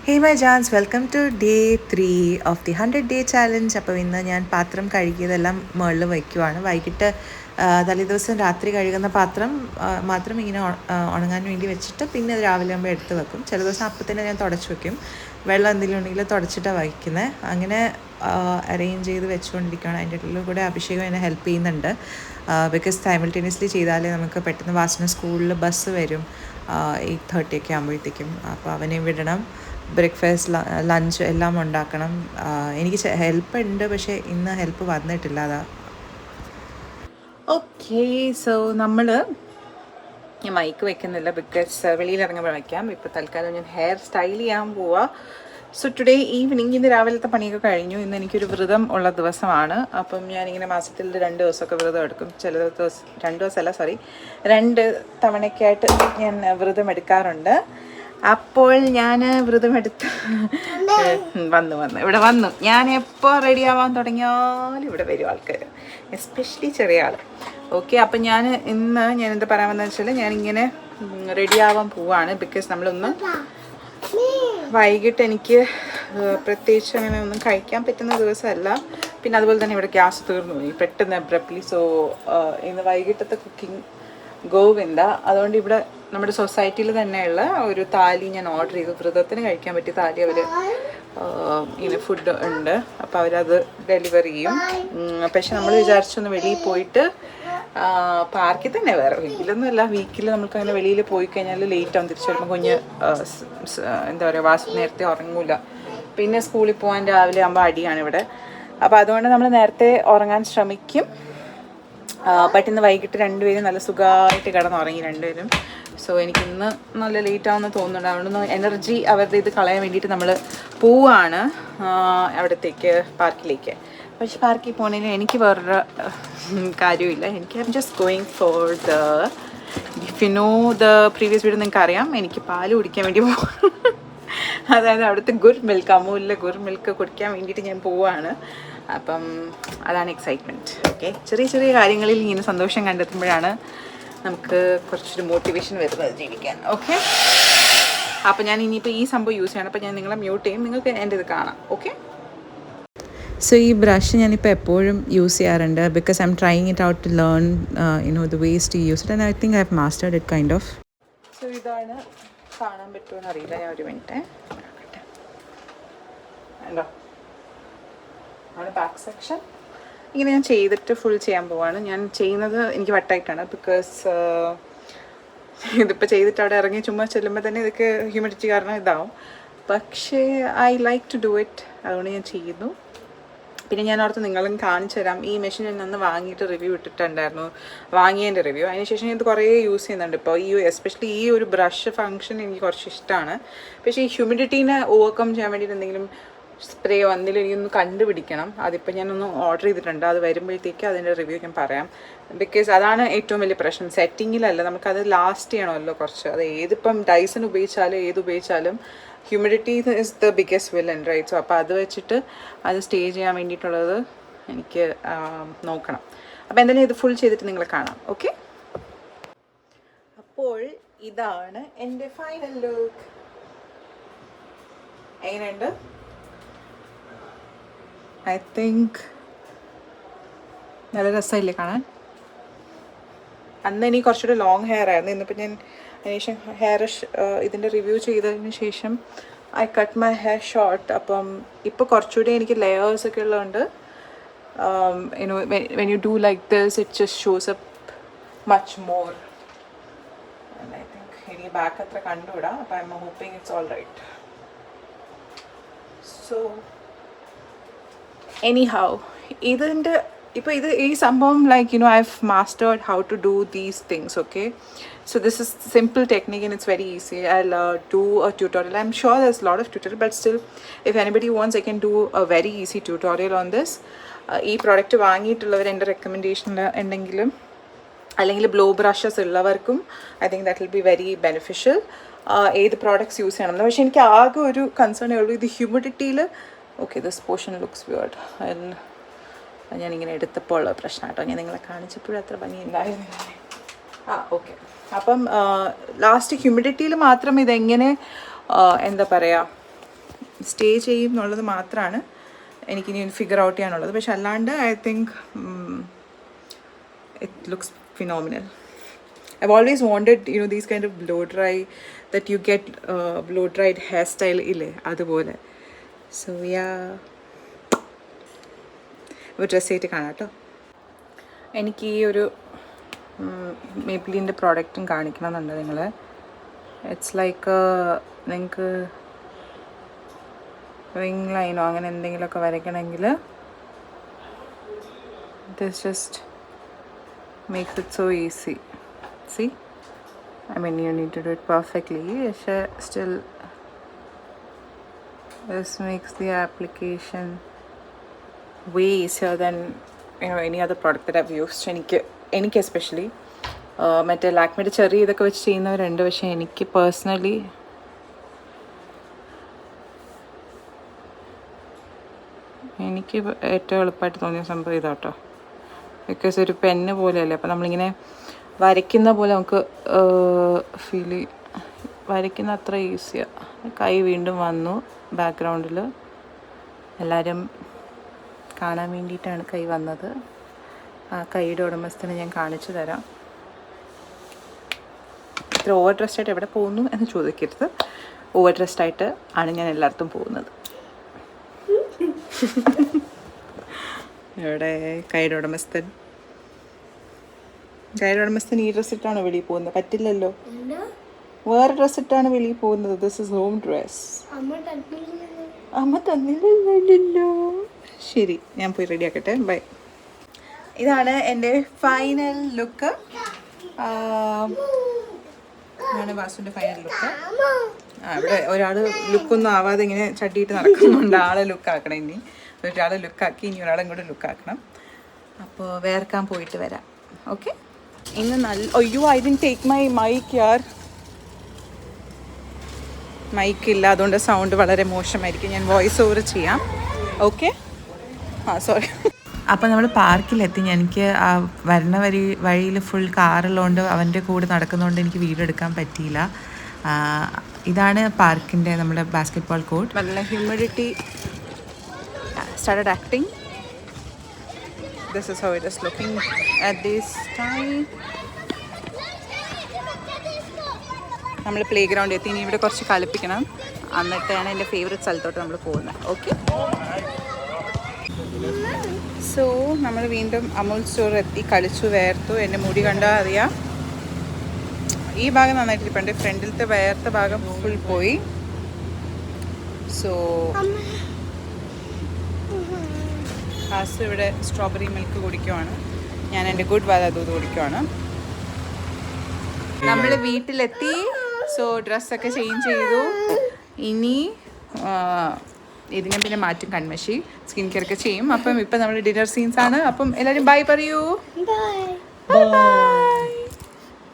ഹേ my ജാൻസ്, welcome to day 3 of the 100-day challenge. അപ്പോൾ ഇന്ന് ഞാൻ പാത്രം കഴുകിയതെല്ലാം മുകളിൽ വയ്ക്കുവാണ്. വൈകിട്ട് തലേദിവസം രാത്രി കഴുകുന്ന പാത്രം മാത്രം ഇങ്ങനെ ഉണങ്ങാൻ വേണ്ടി വെച്ചിട്ട് പിന്നെ അത് രാവിലെ ആകുമ്പോൾ എടുത്ത് വെക്കും. ചില ദിവസം അപ്പം തന്നെ ഞാൻ തുടച്ച് വെക്കും. വെള്ളം എന്തെങ്കിലും ഉണ്ടെങ്കിൽ തുടച്ചിട്ടാണ് വയ്ക്കുന്നത്. അങ്ങനെ അറേഞ്ച് ചെയ്ത് വെച്ചുകൊണ്ടിരിക്കുകയാണ്. അതിൻ്റെ ഇടയിൽ കൂടെ അഭിഷേകം എന്നെ ഹെൽപ്പ് ചെയ്യുന്നുണ്ട്. ബിക്കോസ് സൈമിൾട്ടേനിയസ്ലി ചെയ്താലേ നമുക്ക് പെട്ടെന്ന് വാസന സ്കൂളിൽ ബസ് വരും 8:30 ഒക്കെ ആകുമ്പോഴത്തേക്കും. അപ്പോൾ അവനെ വിടണം, ബ്രേക്ക്ഫാസ്റ്റ് ലഞ്ച് എല്ലാം ഉണ്ടാക്കണം. എനിക്ക് ഹെൽപ്പ് ഉണ്ട്, പക്ഷേ ഇന്ന് ഹെൽപ്പ് വന്നിട്ടില്ല. അതാ ഓക്കെ. സോ ഞാൻ മൈക്ക് വെക്കുന്നില്ല, ബിക്കോസ് വെളിയിലിറങ്ങുമ്പോൾ വയ്ക്കാം. ഇപ്പോൾ തൽക്കാലം ഞാൻ ഹെയർ സ്റ്റൈൽ ചെയ്യാൻ പോവാ. സോ ടുഡേ ഈവനിങ്, ഇന്ന് രാവിലത്തെ പണിയൊക്കെ കഴിഞ്ഞു. ഇന്ന് എനിക്കൊരു വ്രതം ഉള്ള ദിവസമാണ്. അപ്പം ഞാനിങ്ങനെ മാസത്തിൽ 2 ദിവസമൊക്കെ വ്രതം എടുക്കും. ചില ദിവസം 2 ദിവസമല്ല, 2 തവണയ്ക്കായിട്ട് ഞാൻ വ്രതം എടുക്കാറുണ്ട്. അപ്പോൾ ഞാൻ വ്രതമെടുത്ത് വന്നു. ഞാൻ എപ്പോൾ റെഡി ആവാൻ തുടങ്ങിയാലും ഇവിടെ വരും ആൾക്കാർ, എസ്പെഷ്യലി ചെറിയ ആൾ. ഓക്കെ, അപ്പം ഞാൻ എന്താ പറയാമെന്ന് വെച്ചാൽ, ഞാനിങ്ങനെ റെഡി ആവാൻ പോവാണ്. ബിക്കോസ് നമ്മളൊന്ന് വൈകിട്ട് എനിക്ക് പ്രത്യേകിച്ച് അങ്ങനെ ഒന്നും കഴിക്കാൻ പറ്റുന്ന ദിവസമല്ല. പിന്നെ അതുപോലെ തന്നെ ഇവിടെ ഗ്യാസ് തീർന്നു പോയി പെട്ടെന്ന് അബ്രപ്റ്റ്ലി. സോ ഇന്ന് വൈകിട്ടത്തെ കുക്കിംഗ് ഗോവിന്ദ. അതുകൊണ്ട് ഇവിടെ നമ്മുടെ സൊസൈറ്റിയിൽ തന്നെയുള്ള ഒരു താലി ഞാൻ ഓർഡർ ചെയ്തു. വ്രതത്തിന് കഴിക്കാൻ പറ്റിയ താലി അവർ ഇങ്ങനെ ഫുഡ് ഉണ്ട്. അപ്പോൾ അവരത് ഡെലിവറി ചെയ്യും. പക്ഷെ നമ്മൾ വിചാരിച്ചൊന്ന് വെളിയിൽ പോയിട്ട് പാർക്കിൽ തന്നെ, വേറെ വീക്കിലൊന്നുമല്ല, വീക്കിൽ നമുക്ക് അങ്ങനെ വെളിയിൽ പോയി കഴിഞ്ഞാൽ ലേറ്റ് ആവും. തിരിച്ചു വരുമ്പോൾ കുഞ്ഞ് എന്താ പറയുക, വാസു നേരത്തെ ഉറങ്ങൂല. പിന്നെ സ്കൂളിൽ പോകാൻ രാവിലെ ആകുമ്പോൾ അടിയാണ് ഇവിടെ. അപ്പോൾ അതുകൊണ്ട് നമ്മൾ നേരത്തെ ഉറങ്ങാൻ ശ്രമിക്കും. ബട്ട് ഇന്ന് വൈകിട്ട് രണ്ടുപേരും നല്ല സുഖമായിട്ട് കിടന്നുറങ്ങി രണ്ടുപേരും. സോ എനിക്കിന്ന് നല്ല ലേറ്റ് ആവുമെന്ന് തോന്നുന്നുണ്ട്. അതുകൊണ്ടൊന്ന് എനർജി അവരുടെ ഇത് കളയാൻ വേണ്ടിയിട്ട് നമ്മൾ പോവാണ് അവിടത്തേക്ക്, പാർക്കിലേക്ക്. പക്ഷെ പാർക്കിൽ പോകുന്നതിന് എനിക്ക് വേറൊരു കാര്യമില്ല. I am just going for if you know the previous video നിങ്ങൾക്ക് അറിയാം, എനിക്ക് പാല് കുടിക്കാൻ വേണ്ടി പോകും. അതായത് അവിടുത്തെ ഗുഡ് മിൽക്ക്, അമൂലിലെ ഗുഡ് മിൽക്ക് കുടിക്കാൻ വേണ്ടിയിട്ട് ഞാൻ പോവുകയാണ്. അപ്പം അതാണ് എക്സൈറ്റ്മെൻറ്റ്. ഓക്കെ, ചെറിയ ചെറിയ കാര്യങ്ങളിൽ ഇങ്ങനെ സന്തോഷം കണ്ടെത്തുമ്പോഴാണ് നമുക്ക് കുറച്ചൊരു മോട്ടിവേഷൻ വരുന്നത് ജീവിക്കാൻ. ഓക്കെ, അപ്പം ഞാൻ ഇനിയിപ്പോൾ ഈ സംഭവം യൂസ് ചെയ്യണം. അപ്പം ഞാൻ നിങ്ങളെ മ്യൂട്ട് ചെയ്യും, നിങ്ങൾക്ക് എൻ്റെ ഇത് കാണാം. ഓക്കെ, സോ ഈ ബ്രഷ് ഞാനിപ്പോൾ എപ്പോഴും യൂസ് ചെയ്യാറുണ്ട്. Because I am trying it out to learn the ways to use it, and I think I have mastered it kind of. So ഇതാണ്, കാണാൻ പറ്റുമോ അറിയില്ല, ഞാൻ ഒരു മിനിറ്റ് ഉണ്ടോ ആണ് ബാക്ക് സെക്ഷൻ. ഇങ്ങനെ ഞാൻ ചെയ്തിട്ട് ഫുൾ ചെയ്യാൻ പോവാണ്. ഞാൻ ചെയ്യുന്നത് എനിക്ക് വട്ടായിട്ടാണ്, ബിക്കോസ് ഇതിപ്പോൾ ചെയ്തിട്ട് അവിടെ ഇറങ്ങി ചുമ്മാ ചെല്ലുമ്പോൾ തന്നെ ഇതൊക്കെ ഹ്യൂമിഡിറ്റി കാരണം ഇതാവും. പക്ഷേ I like to do it, അതുകൊണ്ട് ഞാൻ ചെയ്യുന്നു. പിന്നെ ഞാൻ ഓർത്ത് നിങ്ങളും കാണിച്ചു തരാം. ഈ മെഷീൻ ഞാൻ അന്ന് വാങ്ങിയിട്ട് റിവ്യൂ ഇട്ടിട്ടുണ്ടായിരുന്നു, വാങ്ങിയതിൻ്റെ റിവ്യൂ. അതിനുശേഷം ഇത് കുറേ യൂസ് ചെയ്യുന്നുണ്ട് ഇപ്പോൾ. എസ്പെഷ്യലി ഈ ഒരു ബ്രഷ് ഫങ്ഷൻ എനിക്ക് കുറച്ച് ഇഷ്ടമാണ്. പക്ഷേ ഈ ഹ്യൂമിഡിറ്റീനെ ഓവർകം ചെയ്യാൻ വേണ്ടിയിട്ട് എന്തെങ്കിലും സ്പ്രേയോ എന്തെങ്കിലും എനിക്കൊന്ന് കണ്ടുപിടിക്കണം. അതിപ്പോൾ ഞാനൊന്ന് ഓർഡർ ചെയ്തിട്ടുണ്ട്. അത് വരുമ്പോഴത്തേക്ക് അതിൻ്റെ റിവ്യൂ ഞാൻ പറയാം. ബിക്കോസ് അതാണ് ഏറ്റവും വലിയ പ്രശ്നം, സെറ്റിങ്ങിലല്ല, നമുക്കത് ലാസ്റ്റ് ചെയ്യണമല്ലോ കുറച്ച്. അത് ഏതിപ്പം ഡൈസൺ ഉപയോഗിച്ചാലും ഏത് ഉപയോഗിച്ചാലും humidity is the biggest villain, right? So അപ്പോൾ അത് വെച്ചിട്ട് അത് സ്റ്റേ ചെയ്യാൻ വേണ്ടിയിട്ടുള്ളത് എനിക്ക് നോക്കണം. അപ്പോൾ എന്തായാലും ഇത് ഫുൾ ചെയ്തിട്ട് നിങ്ങളെ കാണാം. ഓക്കെ, അപ്പോൾ ഇതാണ് എൻ്റെ ഫൈനൽ ലുക്ക്. എങ്ങനെയുണ്ട്? ഐ തിങ്ക് നല്ല രസമില്ലേ കാണാൻ? അന്ന് എനിക്ക് കുറച്ചുകൂടെ ലോങ് ഹെയർ ആയിരുന്നു. ഇന്നിപ്പോൾ ഞാൻ അതിനുശേഷം ഇതിൻ്റെ റിവ്യൂ ചെയ്തതിന് ശേഷം I cut my hair short. അപ്പം ഇപ്പോൾ കുറച്ചുകൂടി എനിക്ക് ലെയേഴ്സൊക്കെ ഉള്ളതുകൊണ്ട് when you do like this it just shows up much more. I think എനിക്ക് ബാക്ക് അത്ര കണ്ടുവിടാം. അപ്പം I am hoping it's all right. So anyhow, ഇതിൻ്റെ ഇപ്പോൾ ഈ സംഭവം like I have mastered how to do these things. Okay, so this is simple technique and it's very easy. I'll do a tutorial. I'm sure there's a lot of tutorial, but still if anybody wants I can do a very easy tutorial on this. ഈ product വാങ്ങിയിട്ടുള്ളവർ എൻ്റെ റെക്കമെൻഡേഷനിൽ ഉണ്ടെങ്കിലും അല്ലെങ്കിൽ blow brushes ഉള്ളവർക്കും I think that will be very beneficial. ഏത് products use ചെയ്യണം. പക്ഷേ എനിക്ക് ആകെ ഒരു കൺസേണേ ഉള്ളൂ, ഇത് ഹ്യൂമിഡിറ്റിയിൽ. Okay, this portion looks weird. ഞാനിങ്ങനെ എടുത്തപ്പോൾ ഉള്ള പ്രശ്നം കേട്ടോ, ഞാൻ നിങ്ങളെ കാണിച്ചപ്പോഴും അത്ര ഭംഗിയുണ്ടായിരുന്നില്ല. ഓക്കെ, അപ്പം ലാസ്റ്റ് ഹ്യൂമിഡിറ്റിയിൽ മാത്രം ഇതെങ്ങനെ എന്താ പറയുക സ്റ്റേ ചെയ്യും എന്നുള്ളത് മാത്രമാണ് എനിക്കിനി ഫിഗർ ഔട്ട് ചെയ്യാനുള്ളത്. പക്ഷെ അല്ലാണ്ട് I think it looks phenomenal. I've always wanted, you know, these kind of blow dry that you get blow dried hairstyle ille adupole. So yeah, ഒരു ഡ്രസ്സ് ആയിട്ട് കാണാം കേട്ടോ. എനിക്ക് ഈ ഒരു മേബിലിൻ്റെ പ്രോഡക്റ്റും കാണിക്കണമെന്നുണ്ട് നിങ്ങൾ. ഇറ്റ്സ് ലൈക്ക് നിങ്ങൾക്ക് റിംഗ് ലൈനോ അങ്ങനെ എന്തെങ്കിലുമൊക്കെ വരയ്ക്കണമെങ്കിൽ this just makes it so easy. See, I mean you need to do it perfectly, still this makes the application way easier than, you know, any other product that I've used. എനിക്ക് especially മറ്റേ ലാക്മിയുടെ ചെറിയ ഇതൊക്കെ വെച്ച് ചെയ്യുന്നവരുണ്ട്, പക്ഷേ എനിക്ക് personally എനിക്ക് ഏറ്റവും എളുപ്പമായിട്ട് തോന്നിയ സംഭവം ഇതാട്ടോ. ബിക്കോസ് ഒരു പെന്ന് പോലെയല്ലേ, അപ്പോൾ നമ്മളിങ്ങനെ വരയ്ക്കുന്ന പോലെ നമുക്ക് വരയ്ക്കുന്ന അത്ര ഈസിയാണ്. കൈ വീണ്ടും വന്നു ബാക്ക്ഗ്രൗണ്ടിൽ, എല്ലാവരും കാണാൻ വേണ്ടിയിട്ടാണ് കൈ വന്നത്. ആ കൈയുടെ ഉടമസ്ഥനെ ഞാൻ കാണിച്ചു തരാം. ഇത്ര ഓവർ ഡ്രസ്ഡായിട്ട് എവിടെ പോകുന്നു എന്ന് ചോദിക്കരുത്. ഓവർ ഡ്രസ്ഡായിട്ട് ആണ് ഞാൻ എല്ലായിടത്തും പോകുന്നത്. ഇവിടെ കൈയുടെ ഉടമസ്ഥൻ ഈ ഡ്രസ് ഇട്ടാണ് വെളിയിൽ പോകുന്നത്? പറ്റില്ലല്ലോ, വേറെ ഡ്രസ് ഇട്ടാണ് വെളിയിൽ പോകുന്നത്. This is home dress. അമ്മ തന്നില്ലല്ലോ. ശരി, ഞാൻ പോയി റെഡി ആക്കട്ടെ. ബൈ. ഇതാണ് എൻ്റെ ഫൈനൽ ലുക്ക്. ഇതാണ് വാസുവിൻ്റെ ഫൈനൽ ലുക്ക്. ഇവിടെ ഒരാൾ ലുക്കൊന്നും ആവാതെ ഇങ്ങനെ ചട്ടിയിട്ട് നടക്കുന്നുണ്ട്. ആളെ ലുക്കാക്കണം. ഇനി ഒരാളെ ലുക്കാക്കി ഇനി ഒരാളെ ഇങ്ങോട്ട് ലുക്കാക്കണം. അപ്പോൾ വേർക്കാൻ പോയിട്ട് വരാം. ഓക്കെ. ഇന്ന് അയ്യോ, I didn't take my mic യാർ. മൈക്കില്ല, അതുകൊണ്ട് സൗണ്ട് വളരെ മോശമായിരിക്കും. ഞാൻ വോയിസ് ഓവർ ചെയ്യാം. ഓക്കെ. സോറി. അപ്പോൾ നമ്മൾ പാർക്കിലെത്തി. എനിക്ക് ആ വരണ വഴിയിൽ ഫുൾ കാറുള്ളതുകൊണ്ട് അവൻ്റെ കൂടെ നടക്കുന്നതുകൊണ്ട് എനിക്ക് വീഡിയോ എടുക്കാൻ പറ്റിയില്ല. ഇതാണ് പാർക്കിൻ്റെ നമ്മുടെ ബാസ്കറ്റ് ബോൾ കോർട്ട്. നല്ല humidity started acting. This is how it is looking at this time. നമ്മൾ പ്ലേ ഗ്രൗണ്ട് എത്തി. ഇനി ഇവിടെ കുറച്ച് കളിപ്പിക്കണം, എന്നിട്ടാണ് എൻ്റെ ഫേവറേറ്റ് സ്ഥലത്തോട്ട് നമ്മൾ പോകുന്നത്. ഓക്കെ. സോ നമ്മൾ വീണ്ടും അമൂൽ സ്റ്റോർ എത്തി. കളിച്ചു, വേർത്തു. എൻ്റെ മുടി കണ്ടാൽ അറിയാം. ഈ ഭാഗം നന്നായിട്ടിരിപ്പുണ്ട്. ഫ്രണ്ടിലത്തെ വേർത്ത ഭാഗം ഫുൾ പോയി. സോ ഹാസ് ഇവിടെ സ്ട്രോബെറി മിൽക്ക് കുടിക്കുവാണ്. ഞാൻ എൻ്റെ ഗുഡ് വാല ദൂത് കുടിക്കുവാണ്. നമ്മൾ വീട്ടിലെത്തി. സോ ഡ്രസ്സൊക്കെ ചേഞ്ച് ചെയ്തു. ഇനി ഇതിനെ പിന്നെ മാറ്റും, കൺമഷി സ്കിൻ കെയർ ഒക്കെ ചെയ്യും. അപ്പം ഇപ്പം നമ്മൾ ഡിന്നർ സീൻസ് ആണ്. അപ്പം എല്ലാവരും ബൈ പറയൂ. ബൈ.